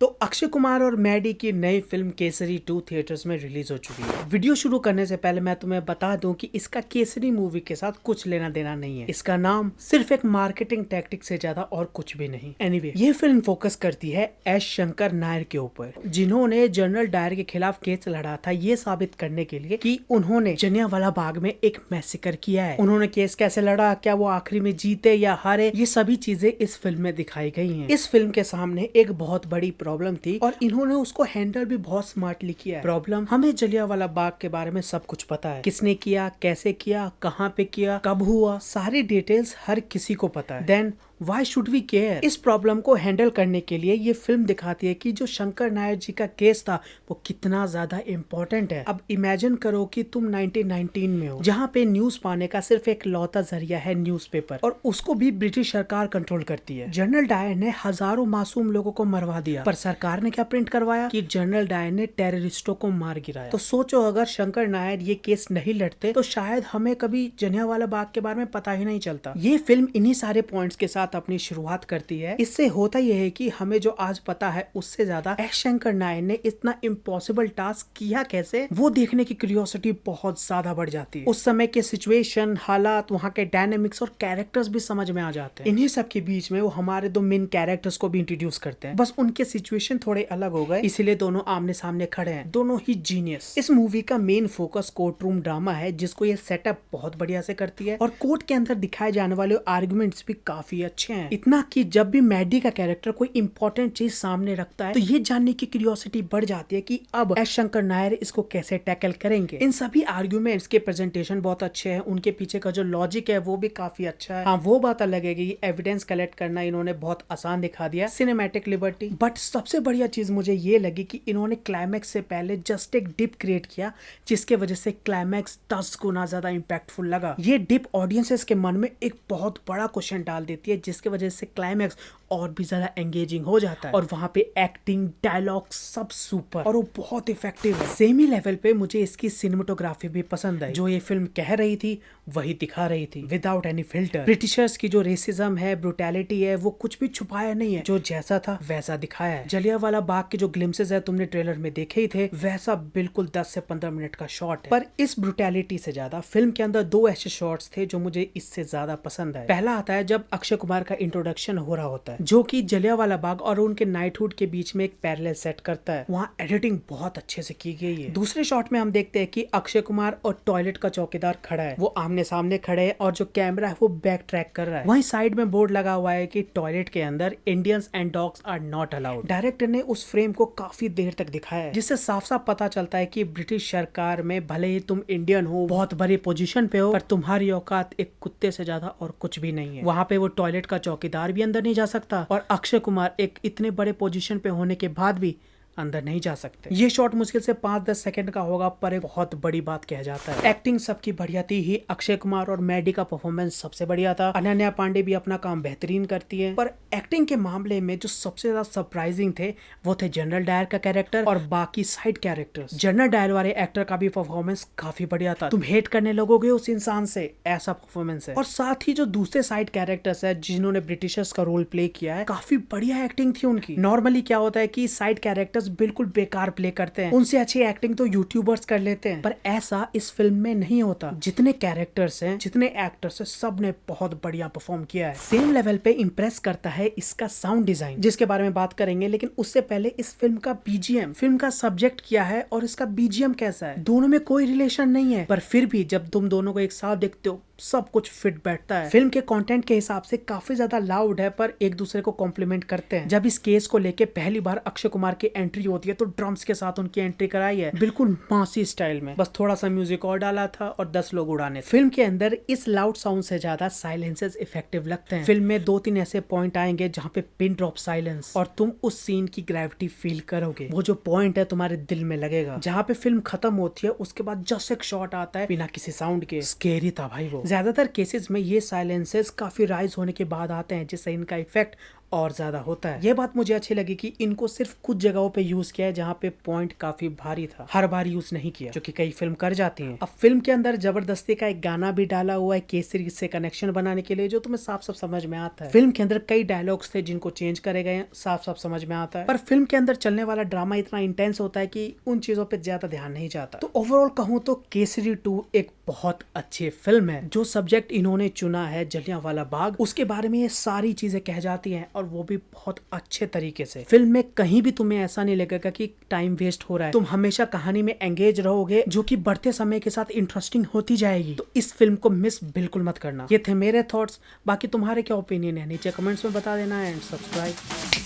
तो अक्षय कुमार और मैडी की नई फिल्म केसरी 2 थिएटर्स में रिलीज हो चुकी है। वीडियो शुरू करने से पहले मैं तुम्हें बता दूं कि इसका केसरी मूवी के साथ कुछ लेना देना नहीं है। इसका नाम सिर्फ एक मार्केटिंग टैक्टिक से ज्यादा और कुछ भी नहीं। एनीवे, ये फिल्म फोकस करती है एस शंकर नायर के ऊपर, जिन्होंने जनरल डायर के खिलाफ केस लड़ा था ये साबित करने के लिए कि उन्होंने जलियांवाला बाग में एक मैसेकर किया है। उन्होंने केस कैसे लड़ा, क्या वो आखिरी में जीते या हारे, ये सभी चीजें इस फिल्म में दिखाई गई है। इस फिल्म के सामने एक बहुत बड़ी प्रॉब्लम थी और इन्होंने उसको हैंडल भी बहुत स्मार्टली किया है। प्रॉब्लम, हमें जलियांवाला बाग के बारे में सब कुछ पता है, किसने किया, कैसे किया, कहाँ पे किया, कब हुआ, सारी डिटेल्स हर किसी को पता है। Then Why should we care? इस प्रॉब्लम को हैंडल करने के लिए ये फिल्म दिखाती है कि जो शंकर नायर जी का केस था वो कितना ज्यादा इम्पोर्टेंट है। अब इमेजिन करो कि तुम 1919 में हो, जहाँ पे न्यूज पाने का सिर्फ एक लौता जरिया है न्यूज़पेपर, और उसको भी ब्रिटिश सरकार कंट्रोल करती है। जनरल डायर ने हजारों मासूम लोगों को मरवा दिया, पर सरकार ने क्या प्रिंट करवाया कि जनरल डायर ने टेररिस्टों को मार गिराया। तो सोचो, अगर शंकर नायर ये केस नहीं लड़ते तो शायद हमें कभी जलियांवाला बाग के बारे में पता ही नहीं चलता। ये फिल्म इन्हीं सारे पॉइंट्स के साथ अपनी शुरुआत करती है। इससे होता यह है कि हमें जो आज पता है उससे ज्यादा एस शंकर नायर ने इतना इम्पॉसिबल टास्क किया कैसे, वो देखने की क्यूरियोसिटी बहुत ज्यादा बढ़ जाती है। उस समय के सिचुएशन, हालात, वहाँ के डायनेमिक्स और कैरेक्टर्स भी समझ में आ जाते हैं। इन्हीं सब के बीच में वो हमारे दो मेन कैरेक्टर्स को भी इंट्रोड्यूस करते हैं, बस उनके सिचुएशन थोड़े अलग हो गए, इसीलिए दोनों आमने सामने खड़े हैं, दोनों ही जीनियस। इस मूवी का main focus court room drama है, जिसको ये सेटअप बहुत बढ़िया से करती है, और कोर्ट के अंदर दिखाए जाने वाले आर्गुमेंट्स भी काफी अच्छे हैं। इतना कि जब भी मैडी का कैरेक्टर कोई इंपॉर्टेंट चीज सामने रखता है तो ये जानने की क्यूरियोसिटी बढ़ जाती है कि अब एस शंकर नायर इसको कैसे टैकल करेंगे। इन सभी आर्गुमेंट्स के प्रेजेंटेशन बहुत अच्छे हैं, उनके पीछे का जो लॉजिक है वो भी काफी अच्छा है। हाँ, वो बात अलग है कि एविडेंस कलेक्ट करना इन्होंने बहुत आसान दिखा दिया, सिनेमैटिक लिबर्टी। बट सबसे बढ़िया चीज मुझे ये लगी कि इन्होंने क्लाइमैक्स से पहले जस्ट एक डिप क्रिएट किया, जिसके वजह से क्लाइमैक्स 10 गुना ज्यादा इम्पैक्टफुल लगा। ये डिप ऑडियंसेस के मन में एक बहुत बड़ा क्वेश्चन डाल देती है, जिसके वजह से क्लाइमैक्स और भी ज्यादा एंगेजिंग हो जाता है। और वहाँ पे एक्टिंग, डायलॉग सब सुपर, और वो बहुत इफेक्टिव है। सेम ही लेवल पे मुझे इसकी सिनेमेटोग्राफी भी पसंद आई। जो ये फिल्म कह रही थी वही दिखा रही थी, विदाउट एनी फिल्टर। ब्रिटिशर्स की जो रेसिज्म है, ब्रुटैलिटी है, वो कुछ भी छुपाया नहीं है, जो जैसा था वैसा दिखाया है। जलियांवाला बाग के जो ग्लिम्सेस है तुमने ट्रेलर में देखे ही थे, वैसा बिल्कुल 10 से 15 मिनट का शॉट है। पर इस ब्रुटैलिटी से ज्यादा फिल्म के अंदर दो ऐसे शॉट्स थे जो मुझे इससे ज्यादा पसंद आए। पहला आता है जब अक्षय कुमार का इंट्रोडक्शन हो रहा होता है, जो कि जलियांवाला बाग और उनके नाइटहुड के बीच में एक पैरेलल सेट करता है। वहाँ एडिटिंग बहुत अच्छे से की गई है। दूसरे शॉट में हम देखते हैं कि अक्षय कुमार और टॉयलेट का चौकीदार खड़ा है, वो आमने सामने खड़े हैं, और जो कैमरा है वो बैक ट्रैक कर रहा है। वहीं साइड में बोर्ड लगा हुआ है कि टॉयलेट के अंदर Indians and dogs are not allowed. Director ने उस फ्रेम को काफी देर तक दिखाया है, जिससे साफ साफ पता चलता है कि ब्रिटिश सरकार में भले ही तुम इंडियन हो, बहुत बड़ी पोजीशन पे हो, पर तुम्हारी औकात एक कुत्ते से ज्यादा और कुछ भी नहीं है। वहाँ पे वो टॉयलेट का चौकीदार भी अंदर नहीं जा सकता, और अक्षय कुमार एक इतने बड़े पोजीशन पे होने के बाद भी अंदर नहीं जा सकते। ये शॉट मुश्किल से 5-10 सेकंड का होगा, पर एक बहुत बड़ी बात कह जाता है। एक्टिंग सबकी बढ़िया थी ही, अक्षय कुमार और मैडी का परफॉर्मेंस सबसे बढ़िया था। अनन्या पांडे भी अपना काम बेहतरीन करती है, पर एक्टिंग के मामले में जो सबसे ज्यादा सरप्राइजिंग थे वो थे जनरल डायर का कैरेक्टर और बाकी साइड कैरेक्टर्स। जनरल डायर वाले एक्टर का भी परफॉर्मेंस काफी बढ़िया था, तुम हेट करने लगोगे उस इंसान से, ऐसा परफॉर्मेंस है। और साथ ही जो दूसरे साइड कैरेक्टर्स है जिन्होंने ब्रिटिशर्स का रोल प्ले किया है, काफी बढ़िया एक्टिंग थी उनकी। नॉर्मली क्या होता है कि साइड कैरेक्टर्स बिल्कुल बेकार प्ले करते हैं, उनसे अच्छी एक्टिंग तो यूट्यूबर्स कर लेते हैं, पर ऐसा इस फिल्म में नहीं होता। जितने कैरेक्टर्स हैं, जितने एक्टर्स हैं, सब ने बहुत बढ़िया परफॉर्म किया है। सेम लेवल पे इंप्रेस करता है इसका साउंड डिजाइन, जिसके बारे में बात करेंगे, लेकिन उससे पहले इस फिल्म का बीजीएम, फिल्म का सब्जेक्ट क्या है और इसका बीजीएम कैसा है। दोनों में कोई रिलेशन नहीं है, पर फिर भी जब तुम दोनों को एक साथ देखते हो सब कुछ फिट बैठता है। फिल्म के कंटेंट के हिसाब से काफी ज्यादा लाउड है, पर एक दूसरे को कॉम्प्लीमेंट करते हैं। जब इस केस को लेके पहली बार अक्षय कुमार की एंट्री होती है तो ड्रम्स के साथ उनकी एंट्री कराई है, बिल्कुल मासी स्टाइल में, बस थोड़ा सा म्यूजिक और डाला था और 10 लोग उड़ाने। फिल्म के अंदर इस लाउड साउंड से ज्यादा साइलेंसेस इफेक्टिव लगते हैं। फिल्म में 2-3 ऐसे पॉइंट आएंगे जहाँ पे पिन ड्रॉप साइलेंस, और तुम उस सीन की ग्रेविटी फील करोगे। वो जो पॉइंट है तुम्हारे दिल में लगेगा। जहाँ पे फिल्म खत्म होती है उसके बाद जस्ट एक शॉट आता है बिना किसी साउंड के, स्केरी था भाई वो। ज्यादातर केसेस में ये साइलेंसेस काफी राइज होने के बाद आते हैं, जिससे इनका इफेक्ट और ज्यादा होता है। ये बात मुझे अच्छी लगी कि इनको सिर्फ कुछ जगहों पे यूज किया है जहाँ पे पॉइंट काफी भारी था, हर बार यूज नहीं किया जो कि कई फिल्म कर जाती हैं। अब फिल्म के अंदर जबरदस्ती का एक गाना भी डाला हुआ है केसरी से कनेक्शन बनाने के लिए, जो तुम्हें साफ साफ समझ में आता है। फिल्म के अंदर कई डायलॉग्स थे जिनको चेंज करे गए, साफ साफ समझ में आता है। पर फिल्म के अंदर चलने वाला ड्रामा इतना इंटेंस होता है कि उन चीजों पे ज्यादा ध्यान नहीं जाता। तो ओवरऑल कहूँ तो केसरी 2 एक बहुत अच्छी फिल्म है। जो सब्जेक्ट इन्होंने चुना है जलियांवाला बाग, उसके बारे में ये सारी चीजें कह जाती हैं और वो भी बहुत अच्छे तरीके से। फिल्म में कहीं भी तुम्हें ऐसा नहीं लगेगा कि टाइम वेस्ट हो रहा है, तुम हमेशा कहानी में एंगेज रहोगे जो कि बढ़ते समय के साथ इंटरेस्टिंग होती जाएगी। तो इस फिल्म को मिस बिल्कुल मत करना। ये थे मेरे थॉट्स, बाकी तुम्हारे क्या ओपिनियन है नीचे कमेंट्स में बता देना एंड सब्सक्राइब।